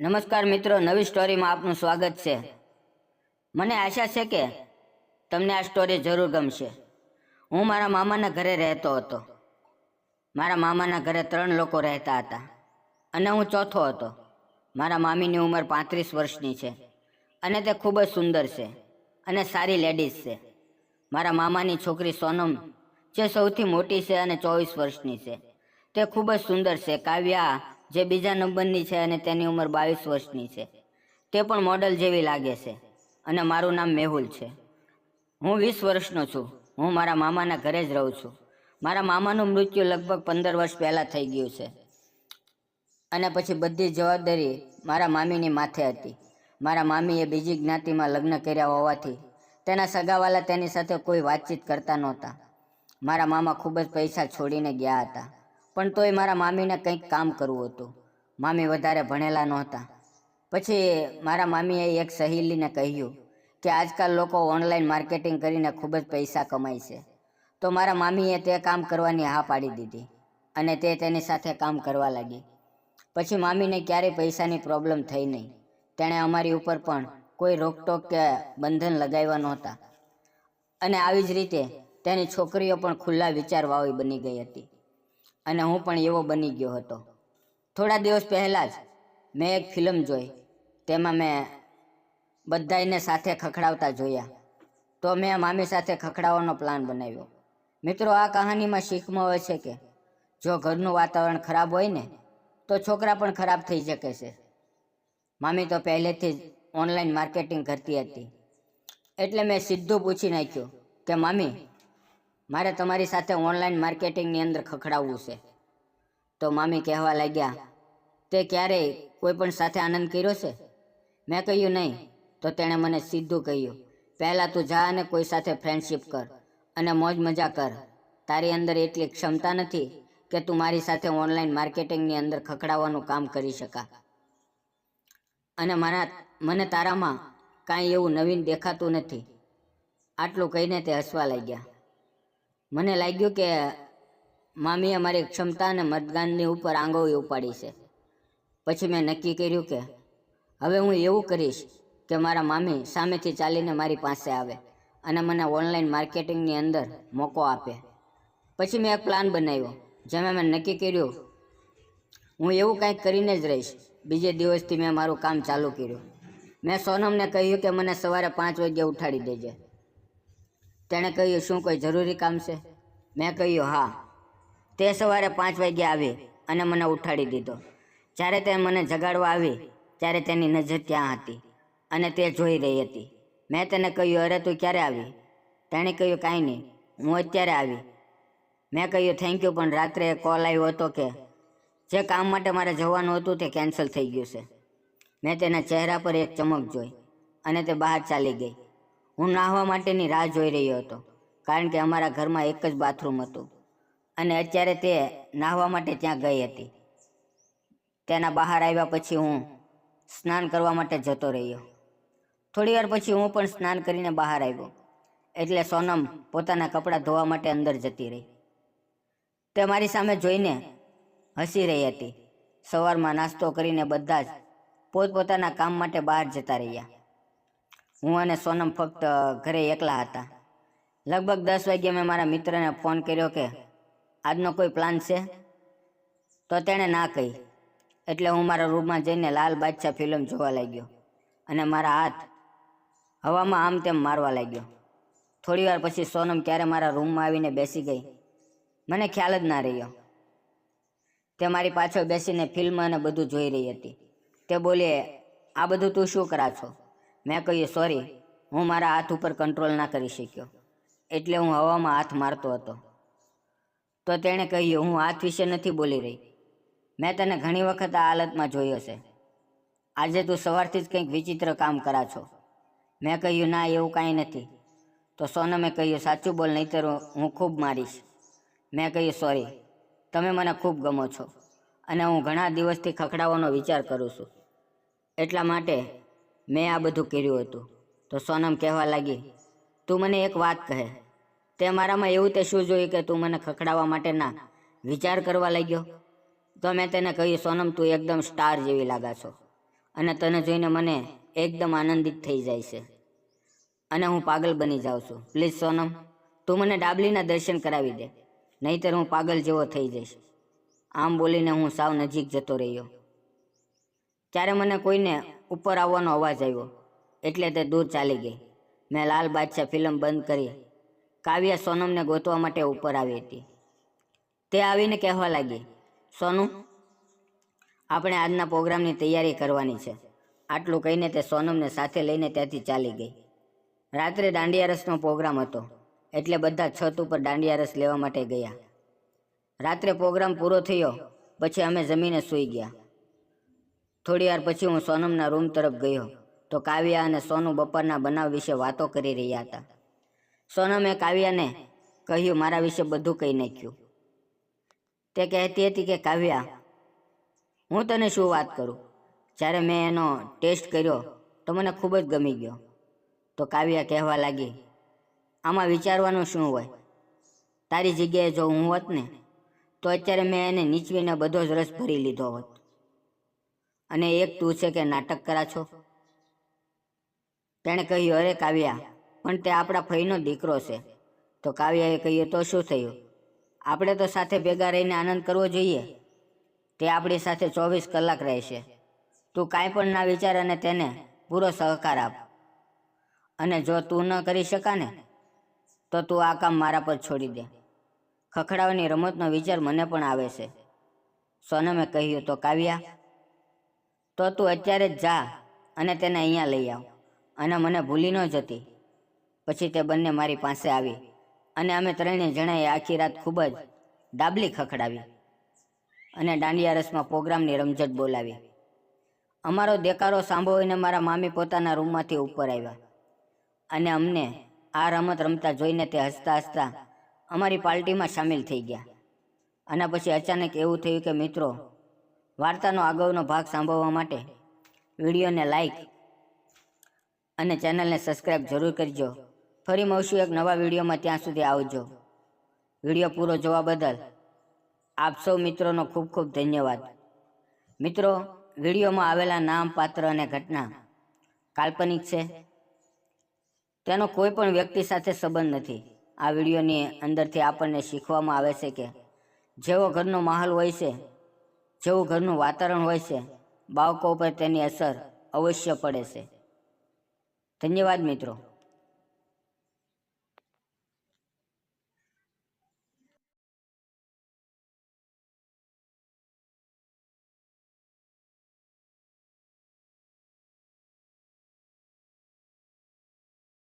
નમસ્કાર મિત્રો, નવી સ્ટોરીમાં આપનું સ્વાગત છે। મને આશા છે કે તમને આ સ્ટોરી જરૂર ગમશે। હું મારા મામાના ઘરે રહેતો હતો। મારા મામાના ઘરે 3 લોકો રહેતા હતા અને હું ચોથો હતો। મારા મામીની ઉંમર 35 વર્ષની છે અને તે ખૂબ જ સુંદર છે અને સારી લેડીઝ છે। મારા મામાની છોકરી સોનમ, જે સૌથી મોટી છે અને 24 વર્ષની છે, તે ખૂબ જ સુંદર છે। કાવ્યા, જે બીજા નંબરની છે અને તેની ઉંમર 22 વર્ષની છે, તે પણ મોડલ જેવી લાગે છે અને મારું નામ મેહુલ છે। હું 20 વર્ષનો છું। હું મારા મામાના ઘરે જ રહું છું। મારા મામાનું મૃત્યુ લગભગ 15 વર્ષ પહેલાં થઈ ગયું છે અને પછી બધી જવાબદારી મારા મામીની માથે હતી। મારા મામીએ બીજી જ્ઞાતિમાં લગ્ન કર્યા હોવાથી તેના સગાવાલા તેની સાથે કોઈ વાતચીત કરતા નહોતા। મારા મામા ખૂબ જ પૈસા છોડીને ગયા હતા, પણ તોય મારા મામીને કંઈક કામ કરવું હતું। મામી વધારે ભણેલા નહોતા। પછી મારા મામીએ એક સહેલીને કહ્યું કે આજકાલ લોકો ઓનલાઈન માર્કેટિંગ કરીને ખૂબ જ પૈસા કમાય છે, તો મારા મામીએ તે કામ કરવાની હા પાડી દીધી અને તે તેની સાથે કામ કરવા લાગી। પછી મામીને ક્યારેય પૈસાની પ્રોબ્લેમ થઈ નહીં। તેણે અમારી ઉપર પણ કોઈ રોકટોક કે બંધન લગાવ્યા નહોતા અને આવી જ રીતે તેની છોકરીઓ પણ ખુલ્લા વિચારવાળી બની ગઈ હતી અને હું પણ એવો બની ગયો હતો। થોડા દિવસ પહેલાં જ મેં એક ફિલ્મ જોઈ। તેમાં મેં બધાને સાથે ખખડાવતા જોયા, તો મેં મામી સાથે ખખડાવવાનો પ્લાન બનાવ્યો। મિત્રો, આ કહાનીમાં શીખમાં હોય છે કે જો ઘરનું વાતાવરણ ખરાબ હોય ને, તો છોકરા પણ ખરાબ થઈ શકે છે। મામી તો પહેલેથી જ ઓનલાઈન માર્કેટિંગ કરતી હતી, એટલે મેં સીધું પૂછી નાખ્યું કે મામી, મારે તમારી સાથે ઓનલાઈન માર્કેટિંગની અંદર ખખડાવવું છે। તો મામી કહેવા લાગ્યા, તે ક્યારેય કોઈ પણ સાથે આનંદ કર્યો છે? મેં કહ્યું નહીં। તો તેણે મને સીધું કહ્યું, પહેલાં તું જા અને કોઈ સાથે ફ્રેન્ડશિપ કર અને મોજ મજા કર। તારી અંદર એટલી ક્ષમતા નથી કે તું મારી સાથે ઓનલાઈન માર્કેટિંગની અંદર ખખડાવવાનું કામ કરી શકા અને મને તારામાં કાંઈ એવું નવીન દેખાતું નથી। આટલું કહીને તે હસવા લાગ્યા। મને લાગ્યું કે મામીએ મારી ક્ષમતા અને મતદાનની ઉપર આંગળી ઉપાડી છે। પછી મેં નક્કી કર્યું કે હવે હું એવું કરીશ કે મારા મામી સામેથી ચાલીને મારી પાસે આવે અને મને ઓનલાઈન માર્કેટિંગની અંદર મોકો આપે। પછી મેં એક પ્લાન બનાવ્યો, જેમાં મેં નક્કી કર્યું હું એવું કંઈક કરીને જ રહીશ। બીજે દિવસથી મેં મારું કામ ચાલુ કર્યું। મેં સોનમને કહ્યું કે મને સવારે 5 વાગ્યે ઉઠાડી દેજે। તેણે કહ્યું, શું કોઈ જરૂરી કામ છે? મેં કહ્યું હા। તે સવારે 5 વાગ્યે આવી અને મને ઉઠાડી દીધો। જ્યારે તે મને જગાડવા આવી ત્યારે તેની નજર ત્યાં હતી અને તે જોઈ રહી હતી। મેં તેને કહ્યું, અરે તું ક્યારે આવી? તેણે કહ્યું, કાંઈ નહીં, હું અત્યારે આવી। મેં કહ્યું, થેન્ક યુ, પણ રાત્રે કોલ આવ્યો હતો કે જે કામ માટે મારે જવાનું હતું તે કેન્સલ થઈ ગયું છે। મેં તેના ચહેરા પર એક ચમક જોઈ અને તે બહાર ચાલી ગઈ। હું નાહવા માટેની રાહ જોઈ રહ્યો હતો, કારણ કે અમારા ઘરમાં એક જ બાથરૂમ હતું અને અત્યારે તે નાહવા માટે ત્યાં ગઈ હતી। તેના બહાર આવ્યા પછી હું સ્નાન કરવા માટે જતો રહ્યો। થોડીવાર પછી હું પણ સ્નાન કરીને બહાર આવ્યો, એટલે સોનમ પોતાના કપડાં ધોવા માટે અંદર જતી રહી। તે મારી સામે જોઈને હસી રહી હતી। સવારમાં નાસ્તો કરીને બધા જ પોતપોતાના કામ માટે બહાર જતા રહ્યા। હું અને સોનમ ફક્ત ઘરે એકલા હતા। લગભગ 10 વાગ્યે મેં મારા મિત્રને ફોન કર્યો કે આજનો કોઈ પ્લાન છે? તો તેણે ના કહી। એટલે હું મારા રૂમમાં જઈને લાલ બાદશાહ ફિલ્મ જોવા લાગ્યો અને મારા હાથ હવામાં આમ તેમ મારવા લાગ્યો। થોડીવાર પછી સોનમ ક્યારે મારા રૂમમાં આવીને બેસી ગઈ, મને ખ્યાલ જ ના રહ્યો। તે મારી પાછળ બેસીને ફિલ્મ અને બધું જોઈ રહી હતી। તે બોલી, આ બધું તું શું કરા છો? મેં કહ્યું, સોરી, હું મારા હાથ ઉપર કંટ્રોલ ના કરી શક્યો, એટલે હું હવામાં હાથ મારતો હતો। તો તેણે કહ્યું, હું હાથ વિશે નથી બોલી રહી। મેં તને ઘણી વખત આ હાલતમાં જોયો છે। આજે તું સવારથી જ કંઈક વિચિત્ર કામ કરા છો। મેં કહ્યું, ના, એવું કાંઈ નથી। તો સોનમે કહ્યું, સાચું બોલ, નહીંતર હું ખૂબ મારીશ। મેં કહ્યું, સોરી, તમે મને ખૂબ ગમો છો અને હું ઘણા દિવસથી ખખડાવવાનો વિચાર કરું છું, એટલા માટે મેં આ બધું કર્યું હતું। તો સોનમ કહેવા લાગી, તું મને એક વાત કહે, તે મારામાં એવું તે શું જોયું કે તું મને ખખડાવવા માટેના વિચાર કરવા લાગ્યો? તો મેં તેને કહ્યું, સોનમ, તું એકદમ સ્ટાર જેવી લાગા છો અને તને જોઈને મને એકદમ આનંદિત થઈ જાય છે અને હું પાગલ બની જાઉં છું. પ્લીઝ સોનમ, તું મને ડાબલીના દર્શન કરાવી દે, નહીંતર હું પાગલ જેવો થઈ જઈશ. આમ બોલીને હું સાવ નજીક જતો રહ્યો. ત્યારે મને કોઈને ઉપર આવવાનો અવાજ આવ્યો એટલે તે દૂર ચાલી ગઈ. મેં લાલ બાદશાહ ફિલ્મ બંધ કરી. કાવ્યા સોનમને ગોતવા માટે ઉપર આવી હતી. તે આવીને કહેવા લાગી, સોનું, આપણે આજના પ્રોગ્રામની તૈયારી કરવાની છે. આટલું કહીને તે સોનમને સાથે લઈને ત્યાંથી ચાલી ગઈ. રાત્રે દાંડિયા રસનો પ્રોગ્રામ હતો એટલે બધા છત ઉપર દાંડિયા રસ લેવા માટે ગયા. રાત્રે પ્રોગ્રામ પૂરો થયો પછી અમે જમીને સૂઈ ગયા. થોડી વાર પછી હું સોનમના રૂમ તરફ ગયો તો કાવ્યા અને સોનું બપોરના બનાવ વિશે વાતો કરી રહ્યા હતા. સોનમે કાવ્યાને કહ્યું, મારા વિશે બધું કહી નાખ્યું. તે કહેતી હતી કે કાવ્યા, હું તને શું વાત કરું, જ્યારે મેં એનો ટેસ્ટ કર્યો તો મને ખૂબ જ ગમી ગયો. તો કાવ્યા કહેવા લાગી, આમાં વિચારવાનું શું હોય? તારી જગ્યાએ જો હું હોત ને તો અત્યારે મેં એને નીચવીને બધો જ રસ ભરી લીધો હોત. અને એક તું છે કે નાટક કરા છો? તેણે કહ્યું, અરે કાવ્યા, પણ તે આપણા ફઈનો દીકરો છે. તો કાવ્યાએ કહ્યું, તો શું થયું? આપણે તો સાથે ભેગા રહીને આનંદ કરવો જોઈએ. તે આપણી સાથે 24 કલાક રહેશે. તું કાંઈ પણ ના વિચાર અને તેને પૂરો સહકાર આપ. અને જો તું ન કરી શકાને તો તું આ કામ મારા પર છોડી દે. ખખડાવાની રમતનો વિચાર મને પણ આવે છે. સોનમે કહ્યું, તો કાવ્યા, તો તું અત્યારે જ જા અને તેને અહીંયા લઈ આવ અને મને ભૂલી ન જતી. પછી તે બંને મારી પાસે આવી અને અમે ત્રણેય જણાએ આખી રાત ખૂબ જ ડાબલી ખખડાવી અને દાંડિયા રસમાં પ્રોગ્રામની રમઝટ બોલાવી. અમારો દેકારો સાંભળીને મારા મામી પોતાના રૂમમાંથી ઉપર આવ્યા અને અમને આ રમત રમતા જોઈને તે હસતા હસતા અમારી પાર્ટીમાં સામેલ થઈ ગયા. અને પછી અચાનક એવું થયું કે મિત્રો, વાર્તાનો આગળનો ભાગ સાંભળવા માટે વિડીયોને લાઈક અને ચેનલને સબસ્ક્રાઈબ જરૂર કરજો. ફરી મળશું એક નવા વિડીયોમાં. ત્યાં સુધી આવજો. વિડીયો પૂરો જોવા બદલ આપ સૌ મિત્રોનો ખૂબ ખૂબ ધન્યવાદ. મિત્રો, વિડીયોમાં આવેલા નામ, પાત્ર અને ઘટના કાલ્પનિક છે. તેનો કોઈ પણ વ્યક્તિ સાથે સંબંધ નથી. આ વિડીયોની અંદરથી આપણને શીખવામાં આવે છે કે જેવો ઘરનો માહોલ હોય છે, જેવું ઘરનું વાતાવરણ હોય છે, બાળકો પર તેની અસર અવશ્ય પડે છે. ધન્યવાદ મિત્રો.